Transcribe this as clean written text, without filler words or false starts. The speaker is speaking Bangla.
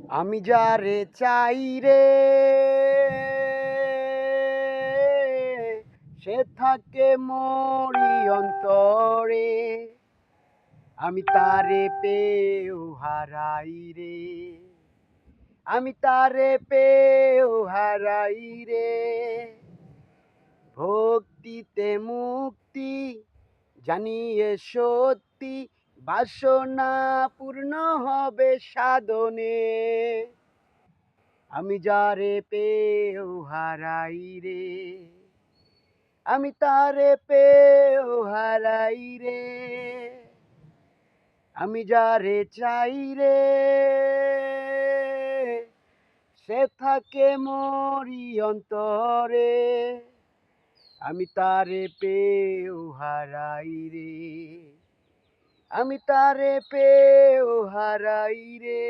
আমি যারে চাই রে সে থাকে মোরি অন্তরে, আমি তারে পেয়েও হারাই রে, আমি তারে পেয়েও হারাই রে। ভক্তিতে মুক্তি জানিয়ে সত্যি, বাসনা পূর্ণ হবে সাধনে, আমি যারে পেয়েও হারাই রে, আমি তারে পেয়েও হারাই রে, আমি যারে চাই রে সে থাকে মোরি অন্তরে, আমি তারে পেয়েও হারাই রে, আমি তারে পেয়েও হারাই রে।